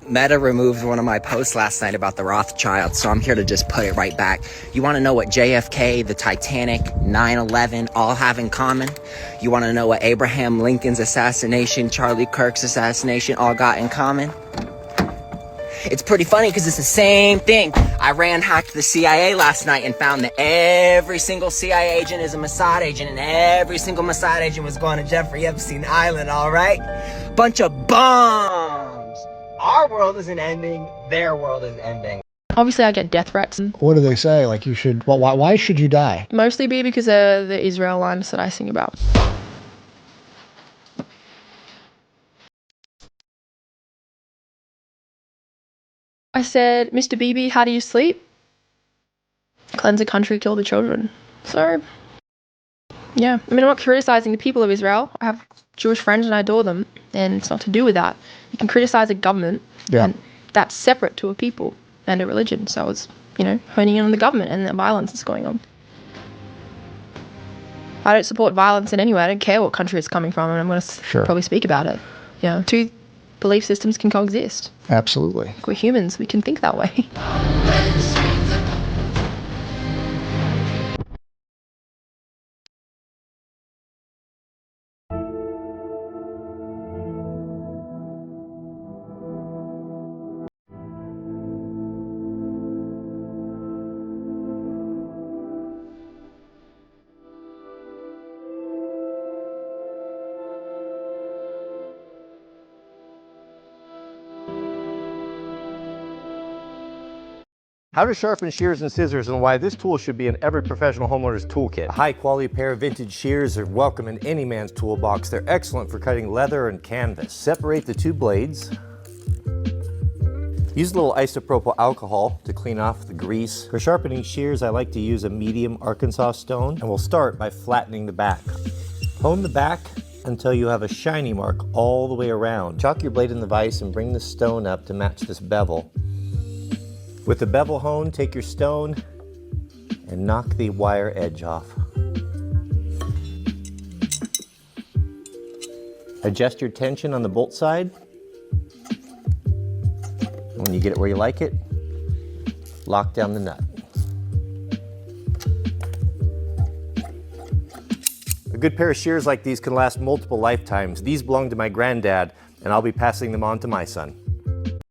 Meta removed one of my posts last night about the Rothschilds, so I'm here to just put it right back. You want to know what JFK, the Titanic, 9/11 all have in common? You want to know what Abraham Lincoln's assassination, Charlie Kirk's assassination all got in common? It's pretty funny because it's the same thing. Iran hacked the CIA last night and found that every single CIA agent is a Mossad agent, and every single Mossad agent was going to Jeffrey Epstein Island, all right? Bunch of bombs. Our world isn't ending, their world is ending. Obviously, I get death threats. What do they say? Like, you should, well, why should you die? Mostly be because of the Israel lines that I sing about. I said, Mr. Bibi, how do you sleep? Cleanse the country, kill the children. So, yeah. I mean, I'm not criticizing the people of Israel. I have Jewish friends and I adore them, and it's not to do with that. You can criticize a government, and that's separate to a people and a religion. So I was, honing in on the government and the violence that's going on. I don't support violence in any way. I don't care what country it's coming from, and I'm going to probably speak about it. Yeah. Two belief systems can coexist. Absolutely. We're humans. We can think that way. How to sharpen shears and scissors, and why this tool should be in every professional homeowner's toolkit. A high-quality pair of vintage shears are welcome in any man's toolbox. They're excellent for cutting leather and canvas. Separate the two blades. Use a little isopropyl alcohol to clean off the grease. For sharpening shears, I like to use a medium Arkansas stone, and we'll start by flattening the back. Hone the back until you have a shiny mark all the way around. Chalk your blade in the vise and bring the stone up to match this bevel. With the bevel hone, take your stone and knock the wire edge off. Adjust your tension on the bolt side. When you get it where you like it, lock down the nut. A good pair of shears like these can last multiple lifetimes. These belong to my granddad, and I'll be passing them on to my son.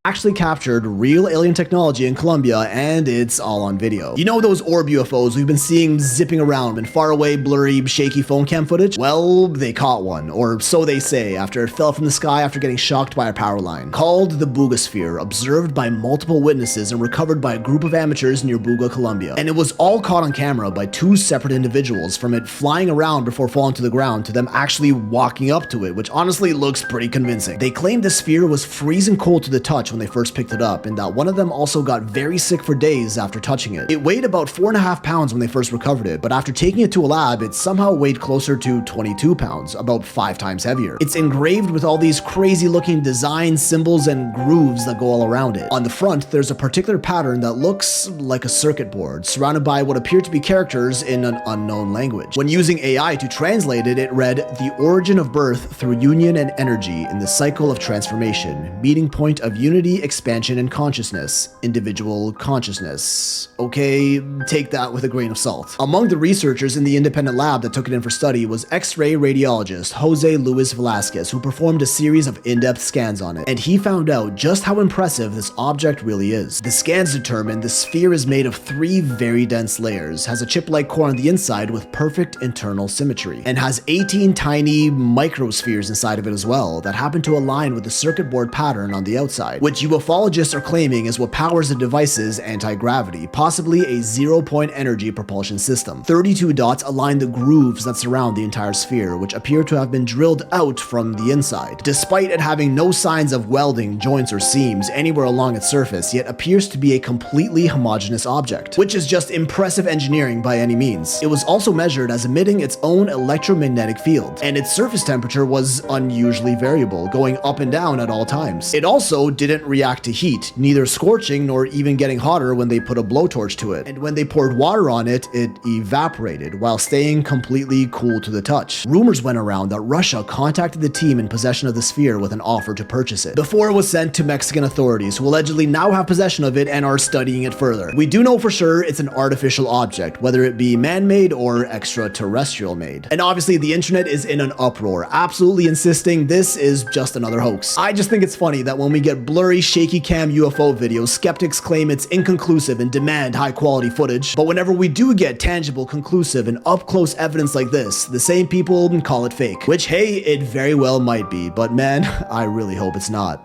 Actually captured real alien technology in Colombia, and it's all on video. You know those orb UFOs we've been seeing zipping around in faraway, blurry, shaky phone cam footage? Well, they caught one, or so they say, after it fell from the sky after getting shocked by a power line. Called the Boogosphere, observed by multiple witnesses and recovered by a group of amateurs near Buga, Colombia. And it was all caught on camera by two separate individuals, from it flying around before falling to the ground to them actually walking up to it, which honestly looks pretty convincing. They claimed the sphere was freezing cold to the touch when they first picked it up, and that one of them also got very sick for days after touching it. It weighed about 4.5 pounds when they first recovered it, but after taking it to a lab, it somehow weighed closer to 22 pounds, about 5 times heavier. It's engraved with all these crazy looking designs, symbols, and grooves that go all around it. On the front, there's a particular pattern that looks like a circuit board, surrounded by what appear to be characters in an unknown language. When using AI to translate it, it read, "The origin of birth through union and energy in the cycle of transformation, meeting point of unity, expansion, and consciousness, individual consciousness." Okay, take that with a grain of salt. Among the researchers in the independent lab that took it in for study was X-ray radiologist Jose Luis Velasquez, who performed a series of in-depth scans on it, and he found out just how impressive this object really is. The scans determined the sphere is made of 3 very dense layers, has a chip-like core on the inside with perfect internal symmetry, and has 18 tiny microspheres inside of it as well that happen to align with the circuit board pattern on the outside, which ufologists are claiming is what powers the device's anti-gravity, possibly a zero-point energy propulsion system. 32 dots align the grooves that surround the entire sphere, which appear to have been drilled out from the inside. Despite it having no signs of welding, joints, or seams anywhere along its surface, yet appears to be a completely homogeneous object, which is just impressive engineering by any means. It was also measured as emitting its own electromagnetic field, and its surface temperature was unusually variable, going up and down at all times. It also didn't didn't react to heat, neither scorching nor even getting hotter when they put a blowtorch to it. And when they poured water on it, it evaporated while staying completely cool to the touch. Rumors went around that Russia contacted the team in possession of the sphere with an offer to purchase it before it was sent to Mexican authorities, who allegedly now have possession of it and are studying it further. We do know for sure it's an artificial object, whether it be man-made or extraterrestrial made. And obviously the internet is in an uproar, absolutely insisting this is just another hoax. I just think it's funny that when we get blurry, shaky cam UFO videos, skeptics claim it's inconclusive and demand high quality footage. But whenever we do get tangible, conclusive, and up-close evidence like this, the same people call it fake. Which, hey, it very well might be, but man, I really hope it's not.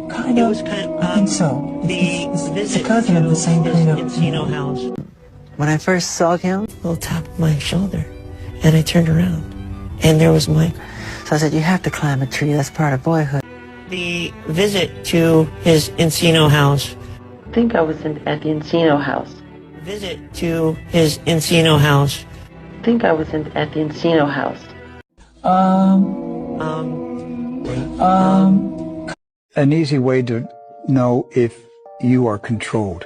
Kind of. I think so. It's a cousin of the same kind of Encino house. When I first saw him, A little tap on my shoulder, and I turned around, and there was Mike. so I said, you have to climb a tree. That's part of boyhood. The visit to his Encino house. I think I was at the Encino house. Visit to his Encino house. I think I was at the Encino house. An easy way to know if you are controlled.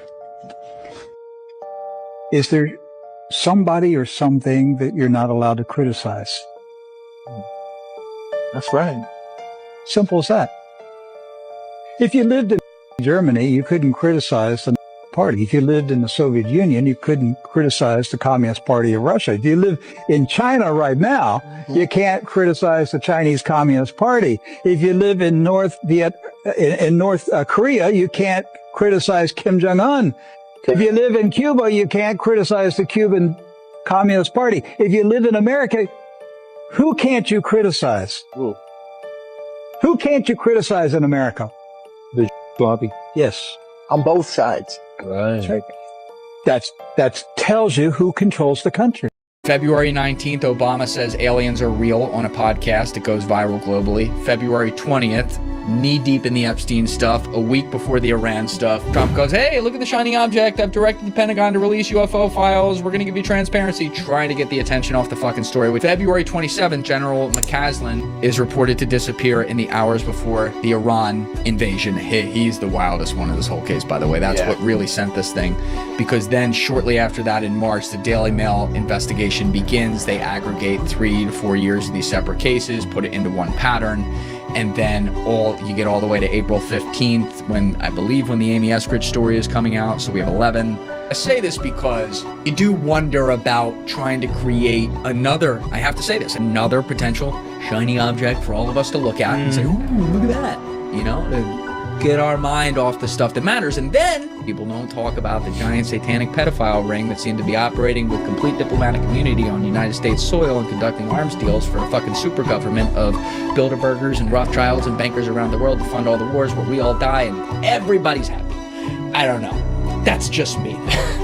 Is there somebody or something that you're not allowed to criticize? That's right. Simple as that. If you lived in Germany, you couldn't criticize the party. If you lived in the Soviet Union, you couldn't criticize the Communist Party of Russia. If you live in China right now, you can't criticize the Chinese Communist Party. If you live in North Korea, you can't criticize Kim Jong-un. If you live in Cuba, you can't criticize the Cuban Communist Party. If you live in America, who can't you criticize? Who can't you criticize in America? The lobby. Yes. On both sides. Right. That tells you who controls the country. February 19th, Obama says aliens are real on a podcast. It goes viral globally. February 20th, knee deep in the Epstein stuff. A week before the Iran stuff, Trump goes, hey, look at the shiny object. I've directed the Pentagon to release UFO files. We're going to give you transparency, trying to get the attention off the fucking story. With February 27th, General McCaslin is reported to disappear in the hours before the Iran invasion. He's the wildest one of this whole case, by the way. That's what really sent this thing. Because then shortly after that in March, the Daily Mail investigation begins. They aggregate 3 to 4 years of these separate cases, put it into one pattern, and then you get all the way to April 15th, when the Amy Eskridge story is coming out. So we have 11. I say this because you do wonder about trying to create another potential shiny object for all of us to look at and say, ooh, look at that, to get our mind off the stuff that matters. And then people don't talk about the giant satanic pedophile ring that seemed to be operating with complete diplomatic immunity on United States soil and conducting arms deals for a fucking super government of Bilderbergers and Rothschilds and bankers around the world to fund all the wars where we all die and everybody's happy. I don't know. That's just me.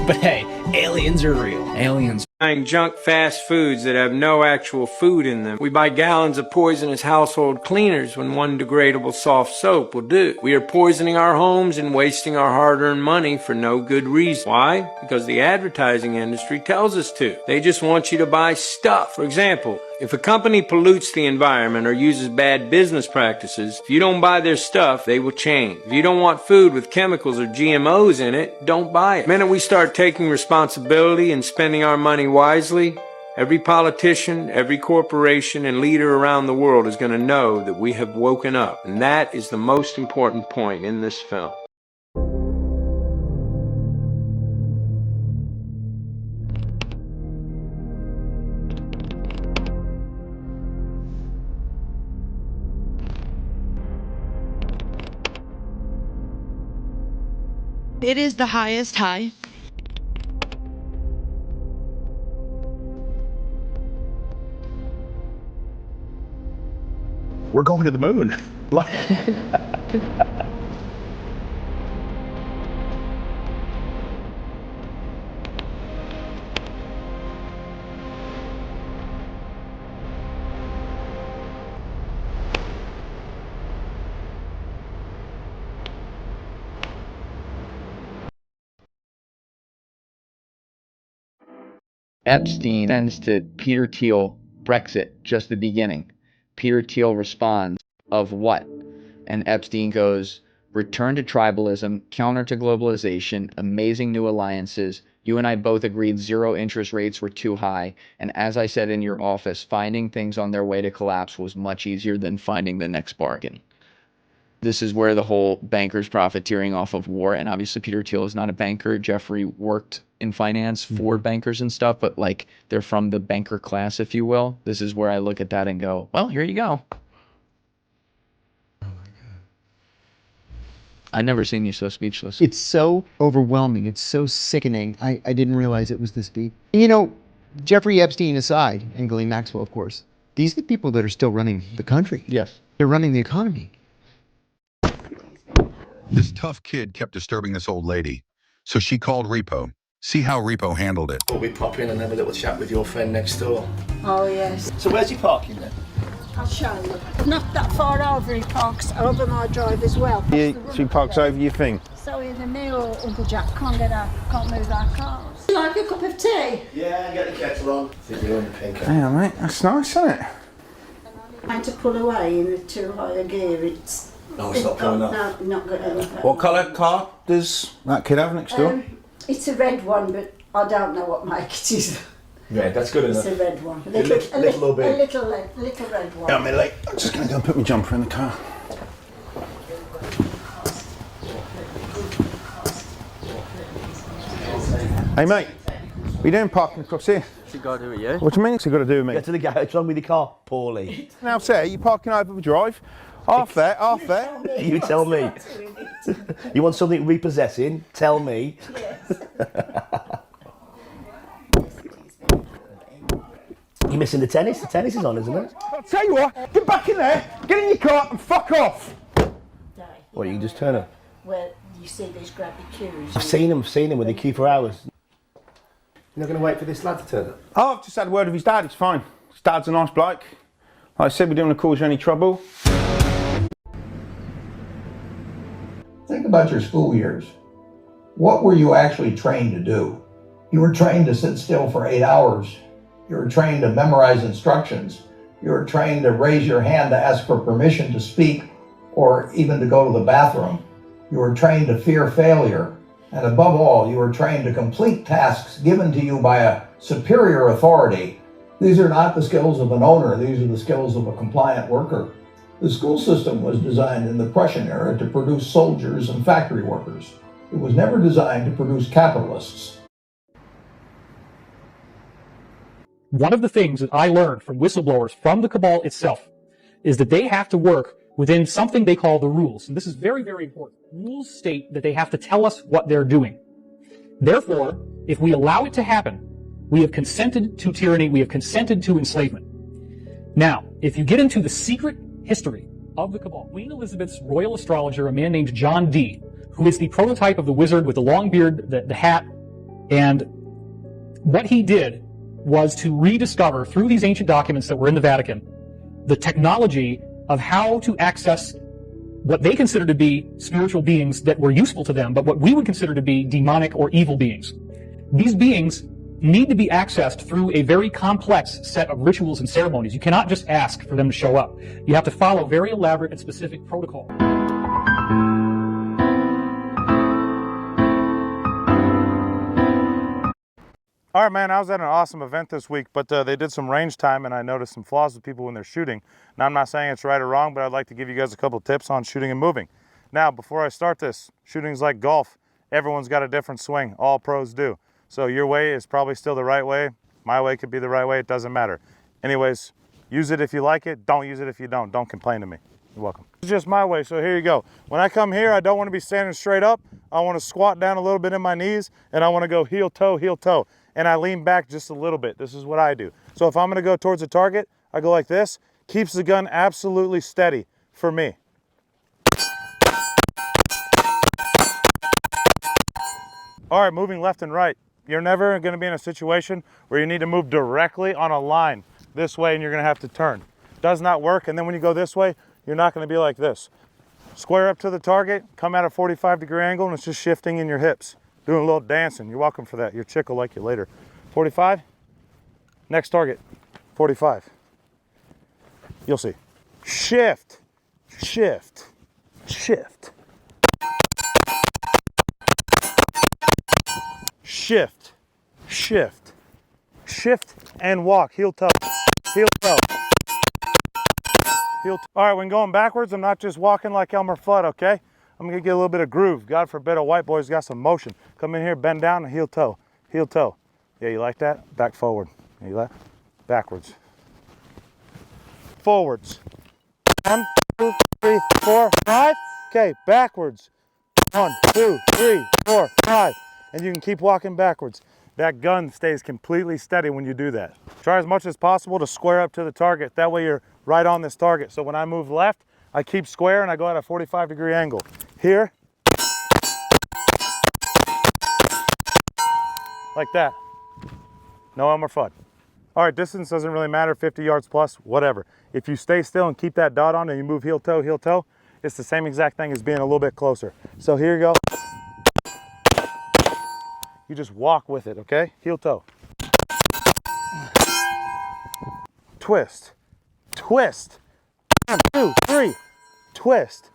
But hey, aliens are real. Aliens. Buying junk fast foods that have no actual food in them. We buy gallons of poisonous household cleaners when one degradable soft soap will do. We are poisoning our homes and wasting our hard-earned money for no good reason. Why? Because the advertising industry tells us to. They just want you to buy stuff. For example, if a company pollutes the environment or uses bad business practices, if you don't buy their stuff, they will change. If you don't want food with chemicals or GMOs in it, don't buy it. The minute we start taking responsibility and spending our money wisely, every politician, every corporation, and leader around the world is going to know that we have woken up. And that is the most important point in this film. It is the highest high. We're going to the moon. Epstein sends to Peter Thiel Brexit, just the beginning. Peter Thiel responds, of what? And Epstein goes, return to tribalism, counter to globalization, amazing new alliances. You and I both agreed zero interest rates were too high. And as I said in your office, finding things on their way to collapse was much easier than finding the next bargain. This is where the whole bankers profiteering off of war, and obviously Peter Thiel is not a banker. Jeffrey worked in finance for bankers and stuff, but like they're from the banker class, if you will. This is where I look at that and go, well, here you go. I've never seen you so speechless. It's so overwhelming. It's so sickening. I didn't realize it was this deep. You know, Jeffrey Epstein aside, and Ghislaine Maxwell, of course, these are the people that are still running the country. Yes. They're running the economy. This tough kid kept disturbing this old lady, so she called Repo. See how Repo handled it. We'll be popping in and have a little chat with your friend next door. Oh, yes. So where's he parking then? I'll show you. Not that far over, he parks over my drive as well. She parks over your thing? So in the middle, Uncle Jack can't move our cars. Would you like a cup of tea? Yeah, get the kettle on. I think you're on the pink. Yeah, mate, that's nice, isn't it? Trying to pull away in the too high a gear, it's... No, it's not going up. No, not good enough. What colour car does that kid have next door? It's a red one, but I don't know what make it is. Yeah, that's good enough. It's a red one. A little bit. A little red one. Yeah, Millie, I'm just going to go and put my jumper in the car. Hey, mate, what are you doing parking across here? What's it got to do with you? What do you mean it's got to do with me? Get to the garage, on with your car, Paulie. Now, sir, you parking over the drive? Half there, half there. You tell me. You want something repossessing? Tell me. Yes. You're missing the tennis? The tennis is on, isn't it? I'll tell you what, get back in there, get in your car and fuck off. What, you can just turn her? Well, you see these grabby queues. I've seen him with the queue for hours. You're not going to wait for this lad to turn up? Oh, I've just had a word with his dad, it's fine. His dad's a nice bloke. Like I said, we don't want to cause you any trouble. Think about your school years. What were you actually trained to do? You were trained to sit still for 8 hours. You were trained to memorize instructions. You were trained to raise your hand to ask for permission to speak or even to go to the bathroom. You were trained to fear failure. And above all, you were trained to complete tasks given to you by a superior authority. These are not the skills of an owner. These are the skills of a compliant worker. The school system was designed in the Prussian era to produce soldiers and factory workers. It was never designed to produce capitalists. One of the things that I learned from whistleblowers from the cabal itself is that they have to work within something they call the rules. And this is very, very important. Rules state that they have to tell us what they're doing. Therefore, if we allow it to happen, we have consented to tyranny, we have consented to enslavement. Now, if you get into the secret history of the cabal, Queen Elizabeth's royal astrologer, a man named John Dee, who is the prototype of the wizard with the long beard, the hat, and what he did was to rediscover through these ancient documents that were in the Vatican the technology of how to access what they consider to be spiritual beings that were useful to them, but what we would consider to be demonic or evil beings. These beings need to be accessed through a very complex set of rituals and ceremonies. You cannot just ask for them to show up. You have to follow very elaborate and specific protocol. All right, man, I was at an awesome event this week, but they did some range time and I noticed some flaws with people when they're shooting. Now, I'm not saying it's right or wrong, but I'd like to give you guys a couple tips on shooting and moving. Now, before I start this, shooting's like golf. Everyone's got a different swing. All pros do. So your way is probably still the right way. My way could be the right way. It doesn't matter. Anyways, use it if you like it. Don't use it if you don't. Don't complain to me. You're welcome. It's just my way, so here you go. When I come here, I don't want to be standing straight up. I want to squat down a little bit in my knees, and I want to go heel toe, and I lean back just a little bit. This is what I do. So if I'm going to go towards a target, I go like this. Keeps the gun absolutely steady for me. All right, moving left and right. You're never going to be in a situation where you need to move directly on a line this way and you're going to have to turn. Does not work, and then when you go this way, you're not going to be like this. Square up to the target, come at a 45-degree angle, and it's just shifting in your hips. Doing a little dancing. You're welcome for that. Your chick will like you later. 45. Next target. 45. You'll see. Shift, shift, shift. Shift, shift, shift, and walk. Heel toe, heel toe. Heel toe. All right, when going backwards, I'm not just walking like Elmer Fudd, okay? I'm gonna get a little bit of groove. God forbid a white boy's got some motion. Come in here, bend down, and heel toe, heel toe. Yeah, you like that? Back forward. You like? Backwards. Forwards. 1, 2, 3, 4, 5. Okay, backwards. 1, 2, 3, 4, 5. And you can keep walking backwards. That gun stays completely steady when you do that. Try as much as possible to square up to the target. That way you're right on this target. So when I move left, I keep square and I go at a 45-degree angle. Here. Like that. No Elmer Fudd. All right, distance doesn't really matter, 50 yards plus, whatever. If you stay still and keep that dot on and you move heel toe, it's the same exact thing as being a little bit closer. So here you go. You just walk with it, okay? Heel toe. Twist, twist. 1, 2, 3. Twist,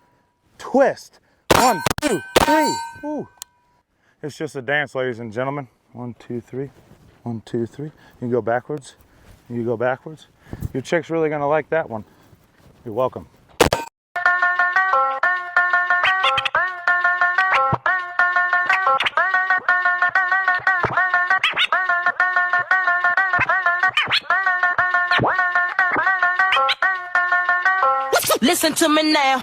twist. 1, 2, 3. Ooh. It's just a dance, ladies and gentlemen. 1, 2, 3. 1, 2, 3. You can go backwards. You go backwards. Your chick's really gonna like that one. You're welcome. Listen to me now.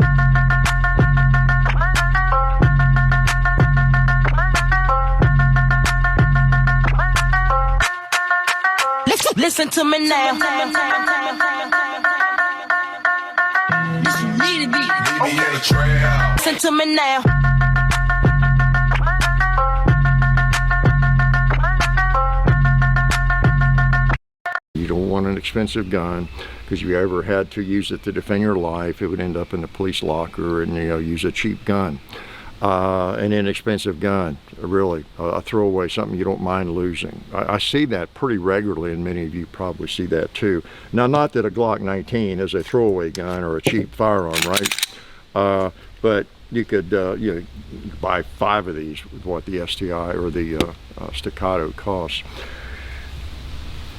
Listen to me now. Listen to me now. You don't want an expensive gun, because if you ever had to use it to defend your life, it would end up in the police locker, and use a cheap gun. An inexpensive gun, really, a throwaway, something you don't mind losing. I see that pretty regularly, and many of you probably see that too. Now, not that a Glock 19 is a throwaway gun or a cheap firearm, right? But you could buy 5 of these with what the STI or the Staccato costs.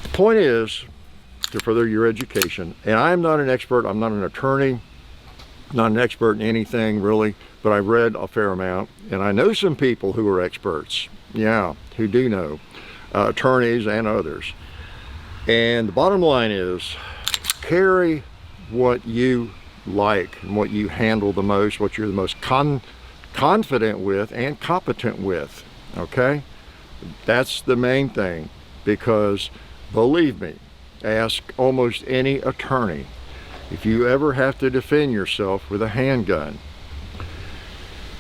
The point is to further your education, and I'm not an expert, I'm not an attorney, not an expert in anything really, but I've read a fair amount, and I know some people who are experts, who do know, attorneys and others. And the bottom line is, carry what you like and what you handle the most, what you're the most confident with and competent with, okay? That's the main thing, because believe me, ask almost any attorney. If you ever have to defend yourself with a handgun,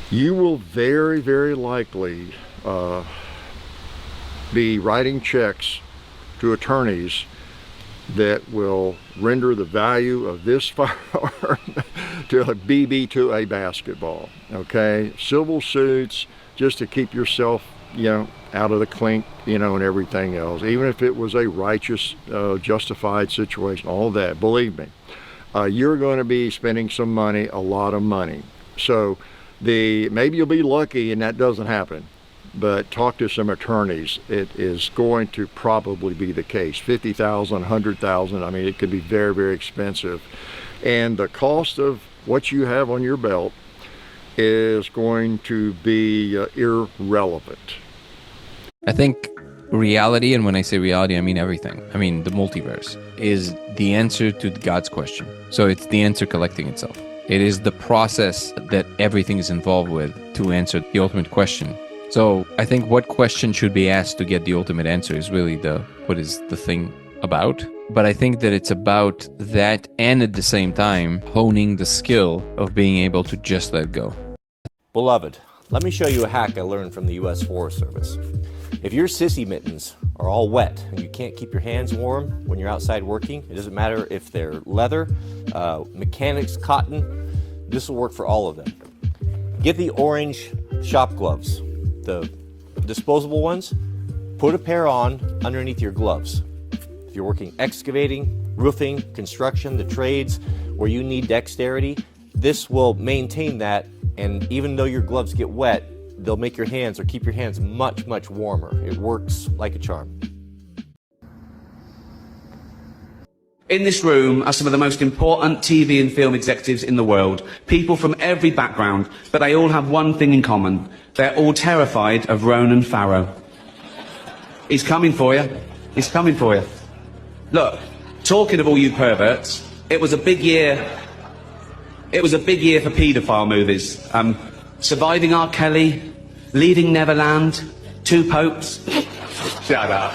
you will very, very likely be writing checks to attorneys that will render the value of this firearm to a BB to a basketball, okay? Civil suits just to keep yourself, out of the clink, and everything else. Even if it was a righteous, justified situation, all that, believe me, you're going to be spending some money, a lot of money. So maybe you'll be lucky and that doesn't happen, but talk to some attorneys. It is going to probably be the case. $50,000, $100,000, I mean, it could be very, very expensive. And the cost of what you have on your belt is going to be irrelevant. I think reality, and when I say reality, I mean everything. I mean the multiverse is the answer to God's question. So it's the answer collecting itself. It is the process that everything is involved with to answer the ultimate question. So I think what question should be asked to get the ultimate answer is really what is the thing about. But I think that it's about that, and at the same time honing the skill of being able to just let go. Beloved, let me show you a hack I learned from the U.S. Forest Service. If your sissy mittens are all wet and you can't keep your hands warm when you're outside working, it doesn't matter if they're leather, mechanics cotton, this will work for all of them. Get the orange shop gloves, the disposable ones. Put a pair on underneath your gloves. If you're working excavating, roofing, construction, the trades where you need dexterity. This will maintain that, and even though your gloves get wet, they'll make your hands or keep your hands much, much warmer. It works like a charm. In this room are some of the most important TV and film executives in the world, people from every background, but they all have one thing in common. They're all terrified of Ronan Farrow. He's coming for you. He's coming for you. Look, talking of all you perverts, it was a big year. It was a big year for paedophile movies. Surviving R. Kelly, Leaving Neverland, Two Popes. Shut up.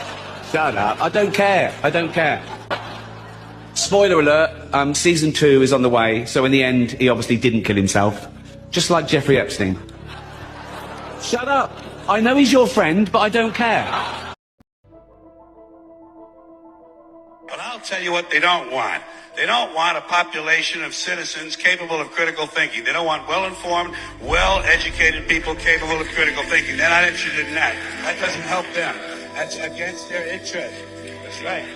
Shut up. I don't care. I don't care. Spoiler alert, season 2 is on the way, so in the end, he obviously didn't kill himself. Just like Jeffrey Epstein. Shut up! I know he's your friend, but I don't care. But I'll tell you what they don't want. They don't want a population of citizens capable of critical thinking. They don't want well-informed, well-educated people capable of critical thinking. They're not interested in that. That doesn't help them. That's against their interest. That's right.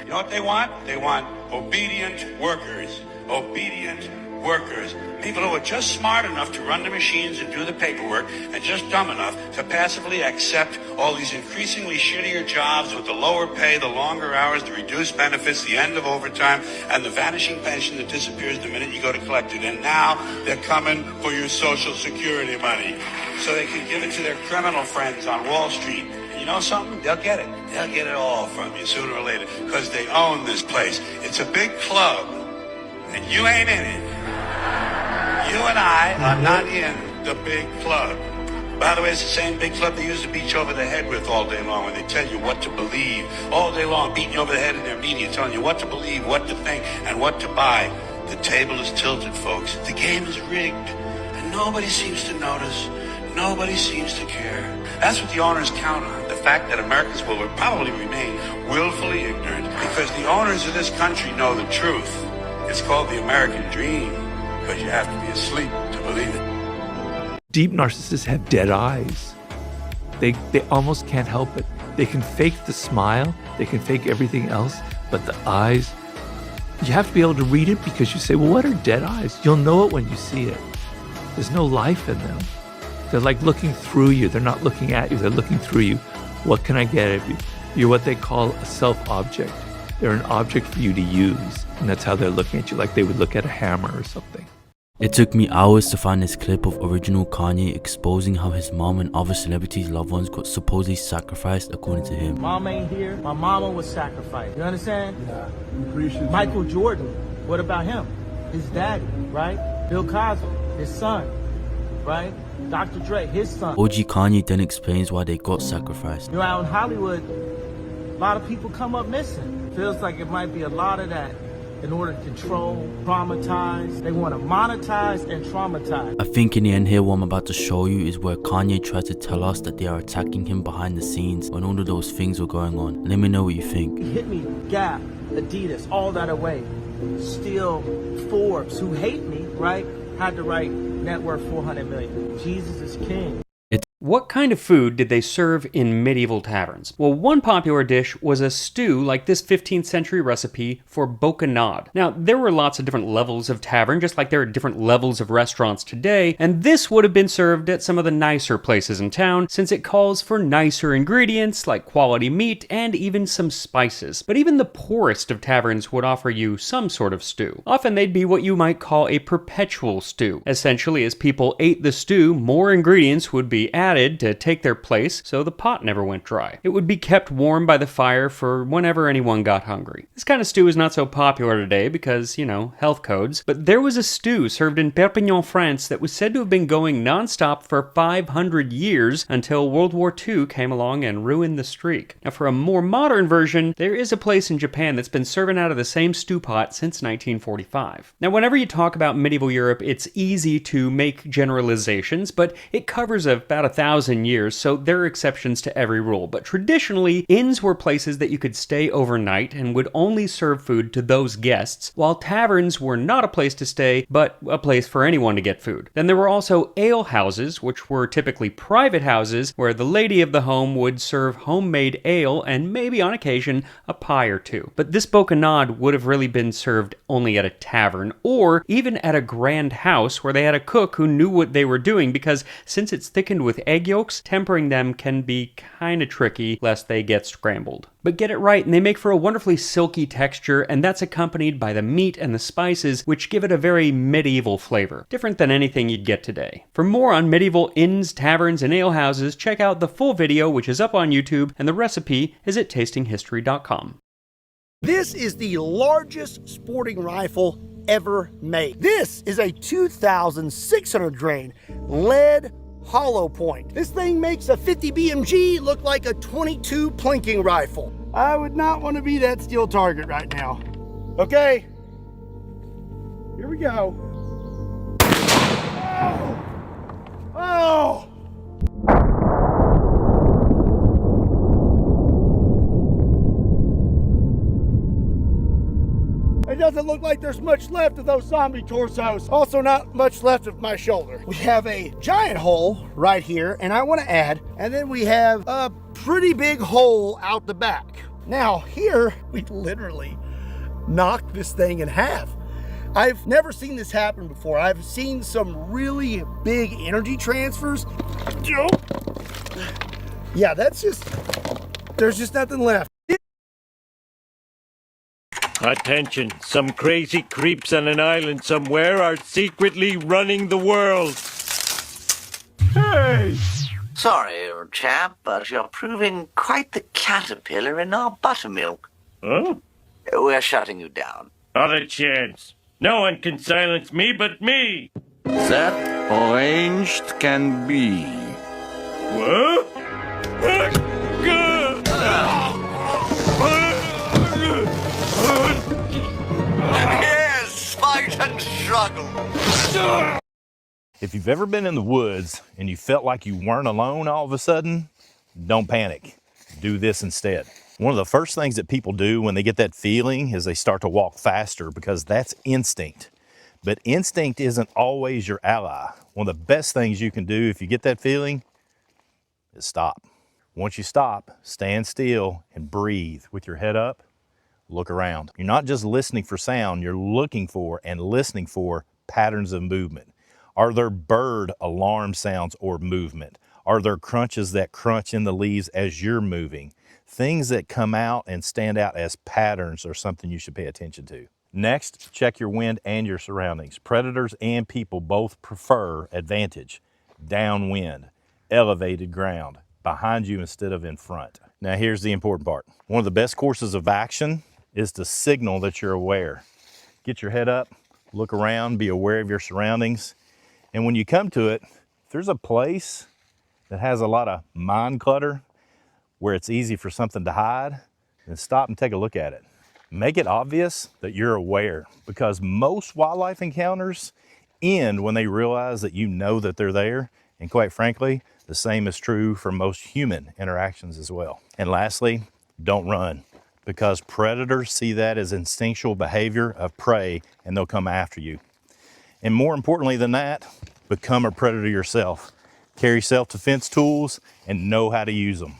You know what they want? They want obedient workers. Obedient workers. People who are just smart enough to run the machines and do the paperwork and just dumb enough to passively accept all these increasingly shittier jobs with the lower pay, the longer hours, the reduced benefits, the end of overtime, and the vanishing pension that disappears the minute you go to collect it. And now they're coming for your Social Security money so they can give it to their criminal friends on Wall Street. You know something? They'll get it. They'll get it all from you sooner or later because they own this place. It's a big club, and you ain't in it. You and I are not in the big club. By the way, it's the same big club they used to beat you over the head with all day long when they tell you what to believe. All day long, beating you over the head in their media, telling you what to believe, what to think, and what to buy. The table is tilted, folks. The game is rigged, and nobody seems to notice. Nobody seems to care. That's what the owners count on, the fact that Americans will probably remain willfully ignorant because the owners of this country know the truth. It's called the American dream because you have to be asleep to believe it. Deep narcissists have dead eyes. They almost can't help it. They can fake the smile, they can fake everything else, but the eyes, you have to be able to read it because you say, well, what are dead eyes? You'll know it when you see it. There's no life in them. They're like looking through you. They're not looking at you. They're looking through you. What can I get at you? You're what they call a self-object. They're an object for you to use. And that's how they're looking at you, like they would look at a hammer or something. It took me hours to find this clip of original Kanye exposing how his mom and other celebrities' loved ones got supposedly sacrificed according to him. Mom ain't here. My mama was sacrificed. You understand? Yeah. Michael Jordan, what about him? His daddy, right? Bill Cosby, his son, right? Dr. Dre, his son. OG Kanye then explains why they got sacrificed. You know, out in Hollywood, a lot of people come up missing. Feels like it might be a lot of that in order to control, traumatize. They want to monetize and traumatize. I think in the end here, what I'm about to show you is where Kanye tries to tell us that they are attacking him behind the scenes when all of those things were going on. Let me know what you think. Hit me, Gap, Adidas, all that away. Still, Forbes, who hate me, right? Had to write net worth 400 million. Jesus is king. What kind of food did they serve in medieval taverns? Well, one popular dish was a stew like this 15th century recipe for boccanade. Now, there were lots of different levels of tavern, just like there are different levels of restaurants today, and this would have been served at some of the nicer places in town, since it calls for nicer ingredients like quality meat and even some spices. But even the poorest of taverns would offer you some sort of stew. Often they'd be what you might call a perpetual stew. Essentially, as people ate the stew, more ingredients would be added to take their place, so the pot never went dry. It would be kept warm by the fire for whenever anyone got hungry. This kind of stew is not so popular today because, you know, health codes, but there was a stew served in Perpignan, France that was said to have been going non-stop for 500 years until World War II came along and ruined the streak. Now, for a more modern version, there is a place in Japan that's been serving out of the same stew pot since 1945. Now, whenever you talk about medieval Europe, it's easy to make generalizations, but it covers about 1,000 years, so there are exceptions to every rule. But traditionally, inns were places that you could stay overnight and would only serve food to those guests, while taverns were not a place to stay, but a place for anyone to get food. Then there were also ale houses, which were typically private houses where the lady of the home would serve homemade ale and maybe on occasion a pie or two. But this bocanade would have really been served only at a tavern, or even at a grand house where they had a cook who knew what they were doing, because since it's thickened with egg yolks, tempering them can be kinda tricky lest they get scrambled. But get it right and they make for a wonderfully silky texture, and that's accompanied by the meat and the spices, which give it a very medieval flavor, different than anything you'd get today. For more on medieval inns, taverns, and alehouses, check out the full video, which is up on YouTube, and the recipe is at tastinghistory.com. This is the largest sporting rifle ever made. This is a 2,600 grain lead hollow point. This thing makes a 50 BMG look like a 22 plinking rifle. I would not want to be that steel target right now. Okay, here we go. Oh! It doesn't look like there's much left of those zombie torsos. Also not much left of my shoulder. We have a giant hole right here, and I want to add, and then we have a pretty big hole out the back. Now here, we literally knocked this thing in half. I've never seen this happen before. I've seen some really big energy transfers. Yeah, that's just, there's just nothing left. Attention, some crazy creeps on an island somewhere are secretly running the world. Hey! Sorry, old chap, but you're proving quite the caterpillar in our buttermilk. Huh? We're shutting you down. Not a chance. No one can silence me but me. That arranged can be. What? Yes, fight and struggle. If you've ever been in the woods and you felt like you weren't alone all of a sudden, don't panic. Do this instead. One of the first things that people do when they get that feeling is they start to walk faster, because that's instinct. But instinct isn't always your ally. One of the best things you can do if you get that feeling is stop. Once you stop, stand still and breathe with your head up. Look around. You're not just listening for sound, you're looking for and listening for patterns of movement. Are there bird alarm sounds or movement? Are there crunches that crunch in the leaves as you're moving? Things that come out and stand out as patterns are something you should pay attention to. Next, check your wind and your surroundings. Predators and people both prefer advantage, downwind, elevated ground, behind you instead of in front. Now here's the important part. One of the best courses of action is to signal that you're aware. Get your head up, look around, be aware of your surroundings. And when you come to it, if there's a place that has a lot of mind clutter, where it's easy for something to hide, then stop and take a look at it. Make it obvious that you're aware, because most wildlife encounters end when they realize that you know that they're there. And quite frankly, the same is true for most human interactions as well. And lastly, don't run, because predators see that as instinctual behavior of prey and they'll come after you. And more importantly than that, become a predator yourself. Carry self-defense tools and know how to use them.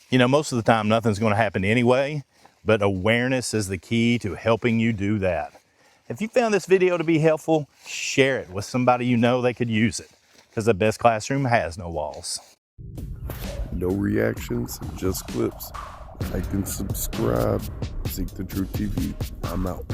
You know, most of the time nothing's going to happen anyway, but awareness is the key to helping you do that. If you found this video to be helpful, share it with somebody you know they could use it, because the best classroom has no walls. No reactions, just clips. Like and subscribe. Seek the Truth TV. I'm out.